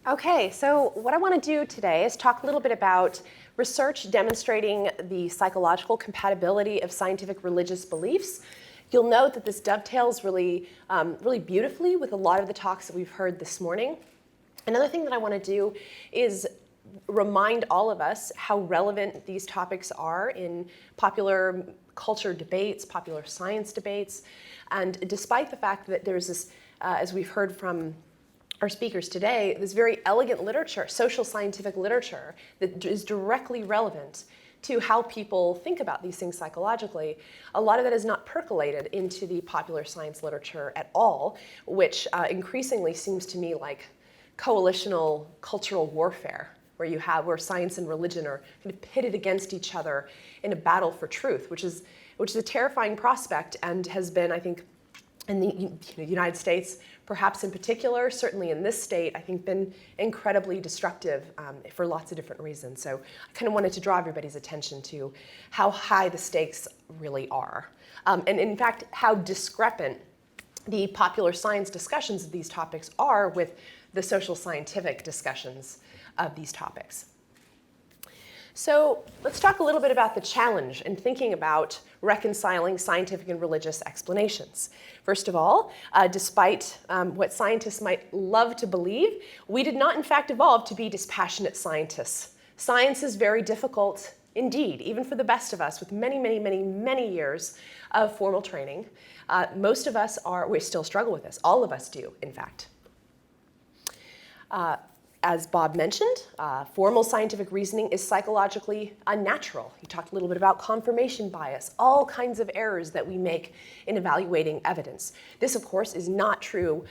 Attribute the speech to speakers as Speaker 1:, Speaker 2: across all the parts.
Speaker 1: Okay, so what I want to do today is talk a little bit about research demonstrating the psychological compatibility of scientific religious beliefs. You'll note that this dovetails really beautifully with a lot of the talks that we've heard this morning. Another thing that I want to do is remind all of us how relevant these topics are in popular culture debates, popular science debates. And despite the fact that there's this, as we've heard from our speakers today, this very elegant literature, social scientific literature, that is directly relevant to how people think about these things psychologically, a lot of that is not percolated into the popular science literature at all, which increasingly seems to me like coalitional cultural warfare, where science and religion are kind of pitted against each other in a battle for truth, which is a terrifying prospect and has been, I think, in the United States, perhaps in particular, certainly in this state, I think been incredibly destructive for lots of different reasons. So I kind of wanted to draw everybody's attention to how high the stakes really are. And in fact, how discrepant the popular science discussions of these topics are with the social scientific discussions of these topics. So let's talk a little bit about the challenge in thinking about reconciling scientific and religious explanations. First of all, despite what scientists might love to believe, we did not in fact evolve to be dispassionate scientists. Science is very difficult indeed, even for the best of us with many years of formal training. Most of us we still struggle with this. All of us do, in fact. As Bob mentioned, formal scientific reasoning is psychologically unnatural. He talked a little bit about confirmation bias, all kinds of errors that we make in evaluating evidence. This, of course, is not true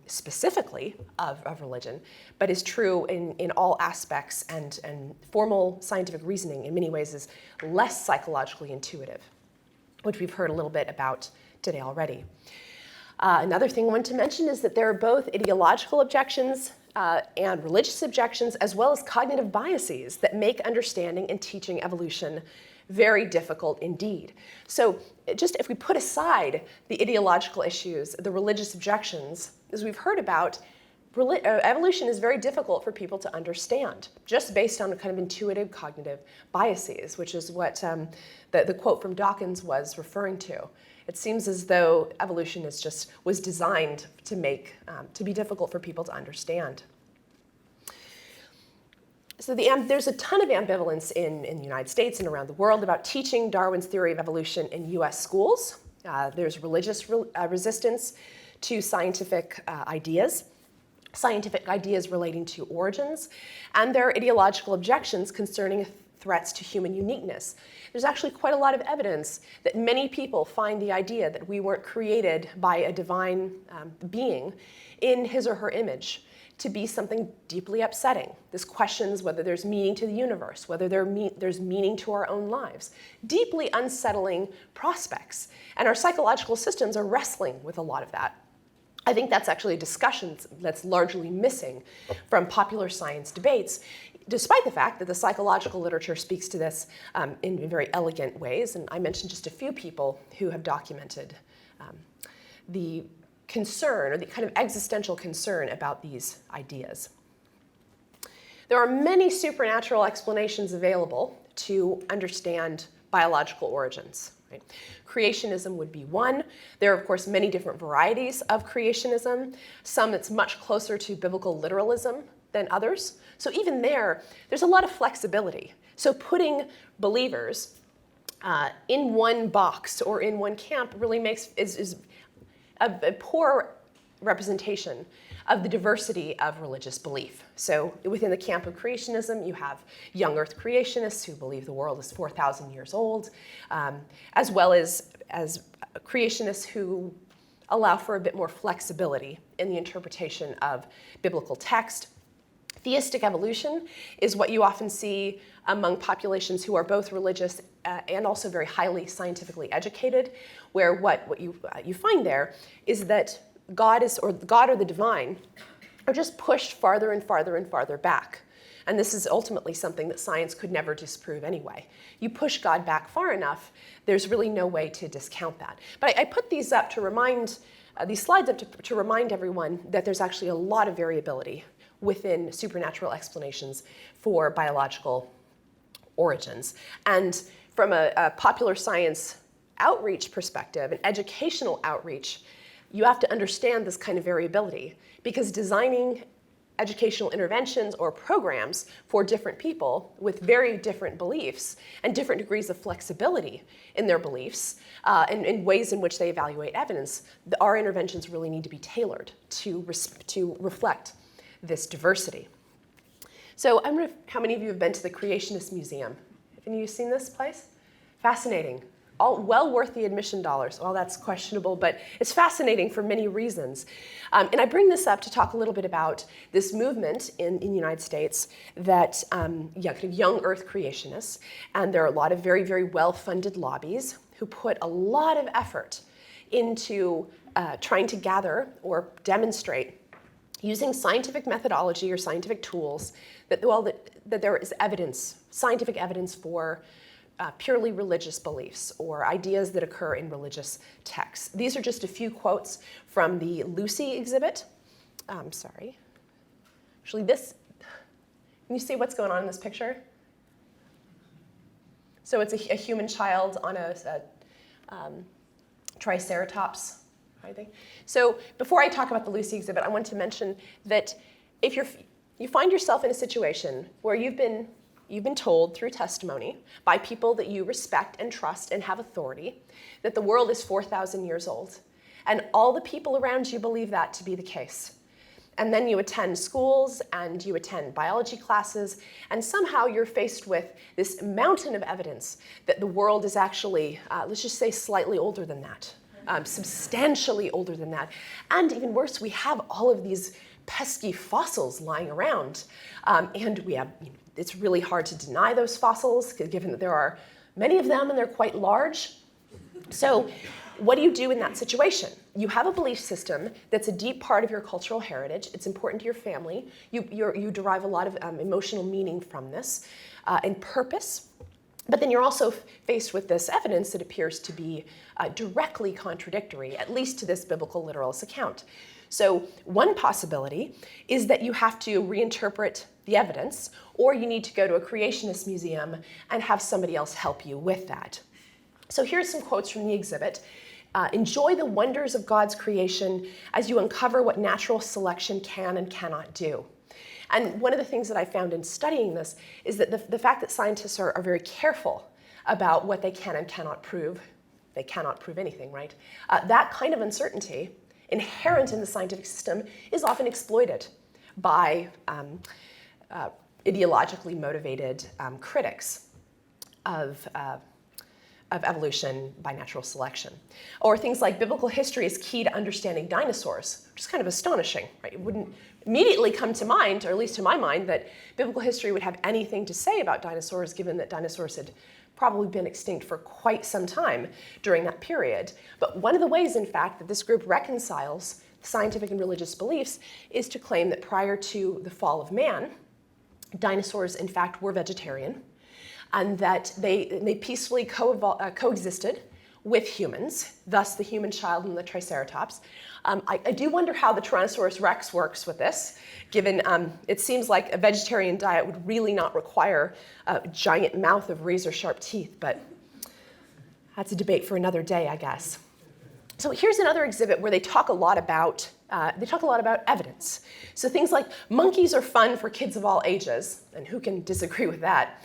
Speaker 1: specifically of religion, but is true in all aspects, and formal scientific reasoning in many ways is less psychologically intuitive, which we've heard a little bit about today already. Another thing I want to mention is that there are both ideological objections and religious objections, as well as cognitive biases that make understanding and teaching evolution very difficult indeed. So just if we put aside the ideological issues, the religious objections, as we've heard about, evolution is very difficult for people to understand, just based on kind of intuitive cognitive biases, which is what the quote from Dawkins was referring to. It seems as though evolution was designed to be difficult for people to understand. So there's a ton of ambivalence in the United States and around the world about teaching Darwin's theory of evolution in US schools. There's religious resistance to scientific ideas relating to origins, and there are ideological objections concerning threats to human uniqueness. There's actually quite a lot of evidence that many people find the idea that we weren't created by a divine being in his or her image to be something deeply upsetting. This questions whether there's meaning to the universe, whether there's meaning to our own lives. Deeply unsettling prospects. And our psychological systems are wrestling with a lot of that. I think that's actually a discussion that's largely missing from popular science debates, despite the fact that the psychological literature speaks to this in very elegant ways. And I mentioned just a few people who have documented the concern, or the kind of existential concern about these ideas. There are many supernatural explanations available to understand biological origins. Right? Creationism would be one. There are, of course, many different varieties of creationism. Some that's much closer to biblical literalism than others. So even there's a lot of flexibility. So putting believers in one box or in one camp really is a poor representation of the diversity of religious belief. So within the camp of creationism, you have young earth creationists who believe the world is 4,000 years old, as well as creationists who allow for a bit more flexibility in the interpretation of biblical text. Theistic evolution is what you often see among populations who are both religious and also very highly scientifically educated, where what you find there is that God or the divine are just pushed farther and farther back. And this is ultimately something that science could never disprove anyway. You push God back far enough, there's really no way to discount that. But I put these up to remind, these slides up to remind everyone that there's actually a lot of variability within supernatural explanations for biological origins. And from a popular science outreach perspective, an educational outreach, you have to understand this kind of variability, because designing educational interventions or programs for different people with very different beliefs and different degrees of flexibility in their beliefs and in ways in which they evaluate evidence, our interventions really need to be tailored to reflect this diversity. So how many of you have been to the Creationist Museum? Have any of you seen this place? Fascinating. All well worth the admission dollars. Well, that's questionable, but it's fascinating for many reasons. And I bring this up to talk a little bit about this movement in the United States that kind of young Earth creationists, and there are a lot of very, very well-funded lobbies who put a lot of effort into trying to gather or demonstrate using scientific methodology or scientific tools that there is evidence, scientific evidence for purely religious beliefs or ideas that occur in religious texts. These are just a few quotes from the Lucy exhibit. Sorry. Actually, can you see what's going on in this picture? So it's a human child on a triceratops, I think. So before I talk about the Lucy exhibit, I want to mention that if you find yourself in a situation where you've been told through testimony by people that you respect and trust and have authority that the world is 4,000 years old, and all the people around you believe that to be the case. And then you attend schools and you attend biology classes, and somehow you're faced with this mountain of evidence that the world is actually, let's just say, slightly older than that, substantially older than that. And even worse, we have all of these pesky fossils lying around. And we have, it's really hard to deny those fossils, given that there are many of them and they're quite large. So what do you do in that situation? You have a belief system that's a deep part of your cultural heritage. It's important to your family. You derive a lot of emotional meaning from this and purpose. But then you're also faced with this evidence that appears to be directly contradictory, at least to this biblical literalist account. So one possibility is that you have to reinterpret the evidence, or you need to go to a creationist museum and have somebody else help you with that. So here's some quotes from the exhibit. Enjoy the wonders of God's creation as you uncover what natural selection can and cannot do. And one of the things that I found in studying this is that the fact that scientists are very careful about what they can and cannot prove, they cannot prove anything, right? That kind of uncertainty inherent in the scientific system is often exploited by ideologically motivated critics of evolution by natural selection. Or things like biblical history is key to understanding dinosaurs, which is kind of astonishing, right? It wouldn't immediately come to mind, or at least to my mind, that biblical history would have anything to say about dinosaurs, given that dinosaurs had probably been extinct for quite some time during that period. But one of the ways, in fact, that this group reconciles scientific and religious beliefs is to claim that prior to the fall of man, dinosaurs, in fact, were vegetarian, and that they peacefully coexisted with humans, thus the human child and the triceratops. I do wonder how the Tyrannosaurus rex works with this, given it seems like a vegetarian diet would really not require a giant mouth of razor-sharp teeth, but that's a debate for another day, I guess. So here's another exhibit where they talk a lot about evidence. So things like monkeys are fun for kids of all ages, and who can disagree with that?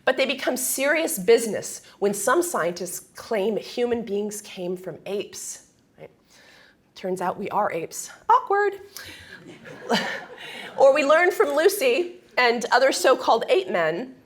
Speaker 1: But they become serious business when some scientists claim human beings came from apes. Right? Turns out we are apes. Awkward. Or we learned from Lucy and other so-called ape men,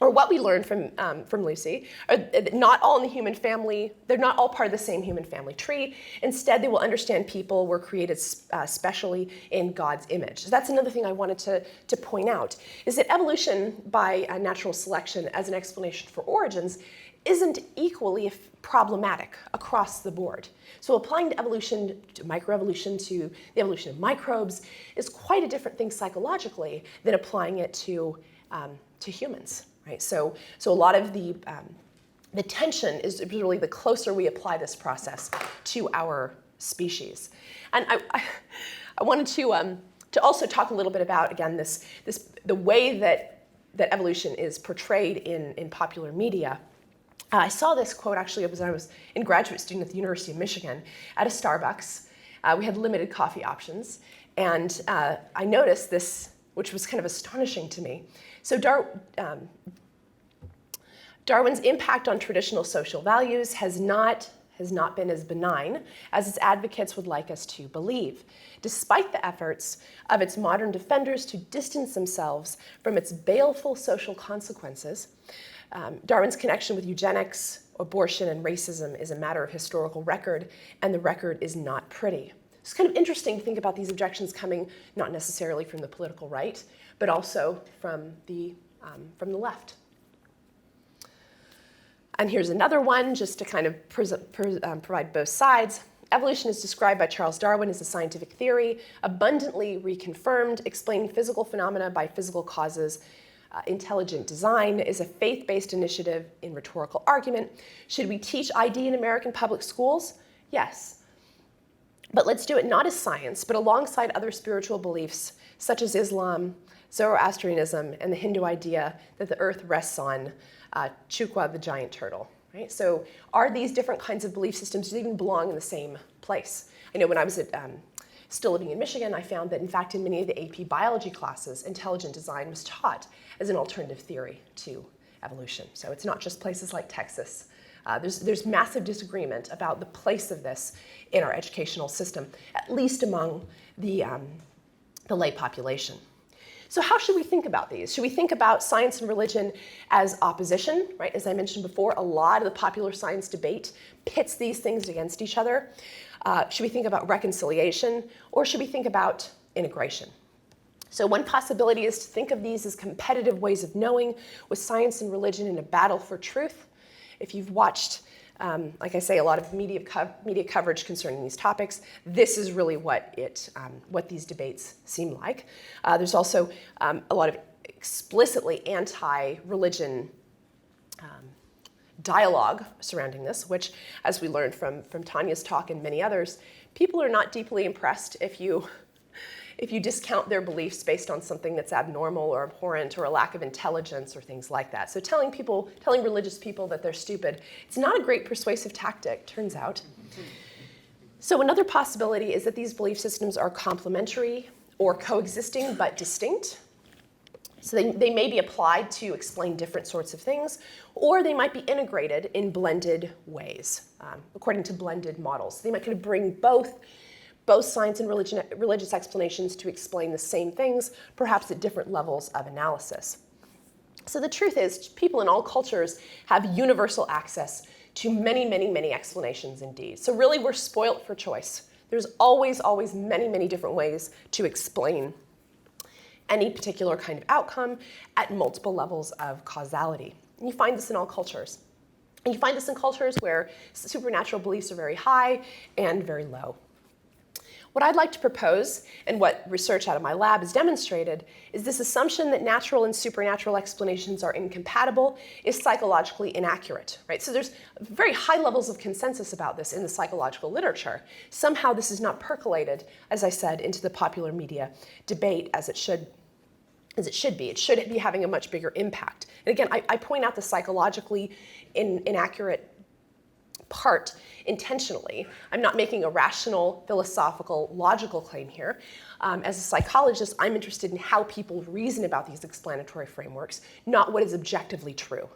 Speaker 1: or what we learned from Lucy, are not all in the human family, they're not all part of the same human family tree. Instead, they will understand people were created specially in God's image. So that's another thing I wanted to point out, is that evolution by natural selection as an explanation for origins isn't equally problematic across the board. So applying to evolution, to microevolution, to the evolution of microbes is quite a different thing psychologically than applying it to humans. Right? So a lot of the tension is really the closer we apply this process to our species. And I wanted to to also talk a little bit about, again, the way that evolution is portrayed in popular media. I saw this quote actually as I was a graduate student at the University of Michigan at a Starbucks. We had limited coffee options, and I noticed this, which was kind of astonishing to me. So Darwin's impact on traditional social values has not been as benign as its advocates would like us to believe, despite the efforts of its modern defenders to distance themselves from its baleful social consequences. Darwin's connection with eugenics, abortion, and racism is a matter of historical record, and the record is not pretty. It's kind of interesting to think about these objections coming not necessarily from the political right, but also from the left. And here's another one, just to kind of provide both sides. Evolution is described by Charles Darwin as a scientific theory, abundantly reconfirmed, explaining physical phenomena by physical causes. Intelligent design is a faith-based initiative in rhetorical argument. Should we teach ID in American public schools? Yes. But let's do it not as science, but alongside other spiritual beliefs, such as Islam, Zoroastrianism, and the Hindu idea that the earth rests on Chukwa, the giant turtle. Right? So are these different kinds of belief systems, do they even belong in the same place? I know when I was still living in Michigan, I found that in fact in many of the AP biology classes, intelligent design was taught as an alternative theory to evolution. So it's not just places like Texas. There's massive disagreement about the place of this in our educational system, at least among the lay population. So how should we think about these? Should we think about science and religion as opposition, right? As I mentioned before, a lot of the popular science debate pits these things against each other. Should we think about reconciliation, or should we think about integration? So one possibility is to think of these as competitive ways of knowing, with science and religion in a battle for truth. If you've watched, like I say, a lot of media coverage concerning these topics, this is really what these debates seem like. There's also a lot of explicitly anti-religion dialogue surrounding this, which, as we learned from Tanya's talk and many others, people are not deeply impressed if you discount their beliefs based on something that's abnormal or abhorrent or a lack of intelligence or things like that. So telling religious people that they're stupid, it's not a great persuasive tactic, turns out. So another possibility is that these belief systems are complementary or coexisting but distinct. So they may be applied to explain different sorts of things, or they might be integrated in blended ways, according to blended models. They might kind of bring both science and religious explanations to explain the same things, perhaps at different levels of analysis. So the truth is, people in all cultures have universal access to many, many, many explanations indeed. So really, we're spoilt for choice. There's always, always many, many different ways to explain any particular kind of outcome at multiple levels of causality. And you find this in all cultures. And you find this in cultures where supernatural beliefs are very high and very low. What I'd like to propose, and what research out of my lab has demonstrated, is this assumption that natural and supernatural explanations are incompatible is psychologically inaccurate, right? So there's very high levels of consensus about this in the psychological literature. Somehow this is not percolated, as I said, into the popular media debate as it should be. It should be having a much bigger impact. And again, I point out the psychologically inaccurate part intentionally. I'm not making a rational, philosophical, logical claim here. As a psychologist, I'm interested in how people reason about these explanatory frameworks, not what is objectively true.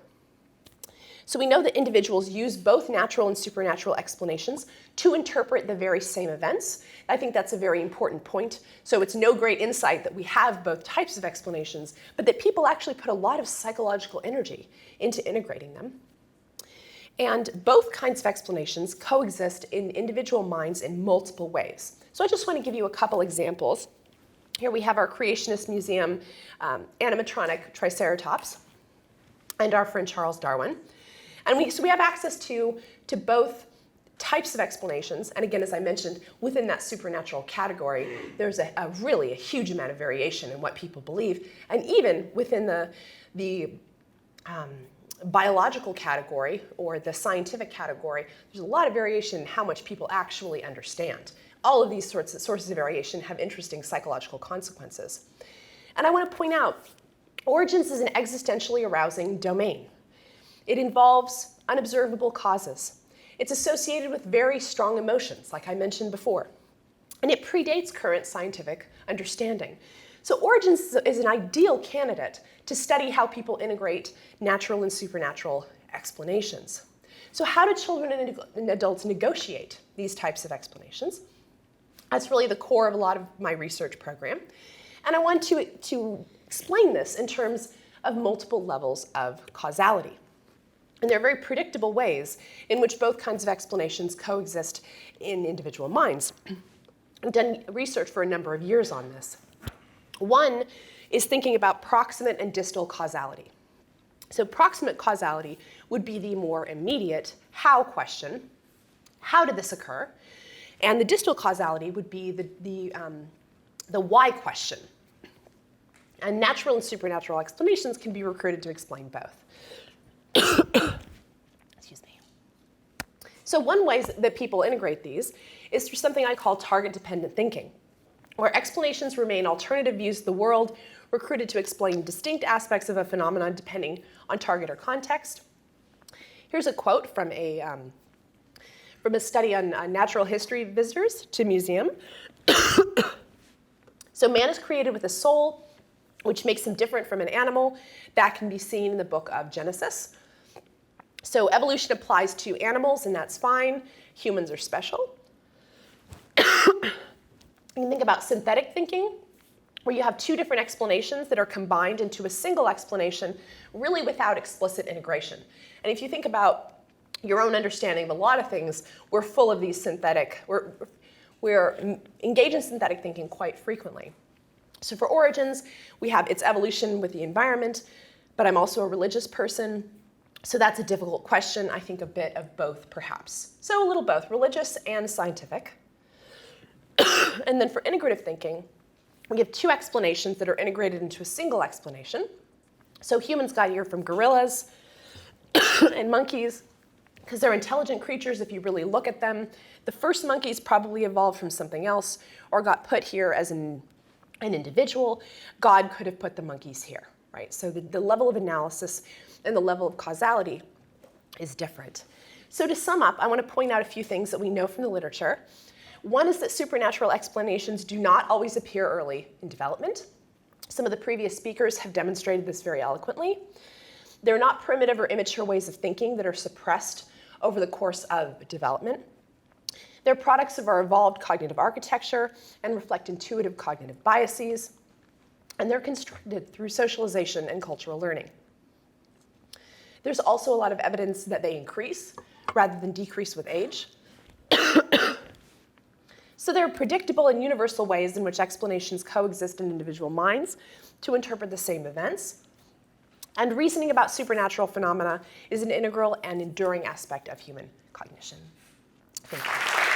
Speaker 1: So we know that individuals use both natural and supernatural explanations to interpret the very same events. I think that's a very important point. So it's no great insight that we have both types of explanations, but that people actually put a lot of psychological energy into integrating them. And both kinds of explanations coexist in individual minds in multiple ways. So I just want to give you a couple examples. Here we have our Creationist Museum animatronic Triceratops and our friend Charles Darwin. And so we have access to both types of explanations. And again, as I mentioned, within that supernatural category, there's really a huge amount of variation in what people believe. And even within the biological category or the scientific category, there's a lot of variation in how much people actually understand. all of these sources of variation have interesting psychological consequences. And I want to point out, origins is an existentially arousing domain. It involves unobservable causes. It's associated with very strong emotions, like I mentioned before. And it predates current scientific understanding. So origins is an ideal candidate to study how people integrate natural and supernatural explanations. So how do children and adults negotiate these types of explanations? That's really the core of a lot of my research program. And I want to explain this in terms of multiple levels of causality. And there are very predictable ways in which both kinds of explanations coexist in individual minds. I've done research for a number of years on this. One is thinking about proximate and distal causality. So proximate causality would be the more immediate how question. How did this occur? And the distal causality would be the why question. And natural and supernatural explanations can be recruited to explain both. Excuse me. So one way that people integrate these is through something I call target-dependent thinking, where explanations remain alternative views of the world, recruited to explain distinct aspects of a phenomenon depending on target or context. Here's a quote from a study on natural history visitors to a museum. So man is created with a soul, which makes him different from an animal. That can be seen in the book of Genesis. So evolution applies to animals, and that's fine. Humans are special. You can think about synthetic thinking, where you have two different explanations that are combined into a single explanation, really without explicit integration. And if you think about your own understanding of a lot of things, we're full of these we're engaged in synthetic thinking quite frequently. So for origins, we have its evolution with the environment, but I'm also a religious person, so that's a difficult question. I think a bit of both, perhaps. So a little both, religious and scientific. And then for integrative thinking, we have two explanations that are integrated into a single explanation. So humans got here from gorillas and monkeys, because they're intelligent creatures if you really look at them. The first monkeys probably evolved from something else or got put here as an individual. God could have put the monkeys here, right? So the level of analysis and the level of causality is different. So to sum up, I want to point out a few things that we know from the literature. One is that supernatural explanations do not always appear early in development. Some of the previous speakers have demonstrated this very eloquently. They're not primitive or immature ways of thinking that are suppressed over the course of development. They're products of our evolved cognitive architecture and reflect intuitive cognitive biases. And they're constructed through socialization and cultural learning. There's also a lot of evidence that they increase rather than decrease with age. So there are predictable and universal ways in which explanations coexist in individual minds to interpret the same events. And reasoning about supernatural phenomena is an integral and enduring aspect of human cognition. Thank you.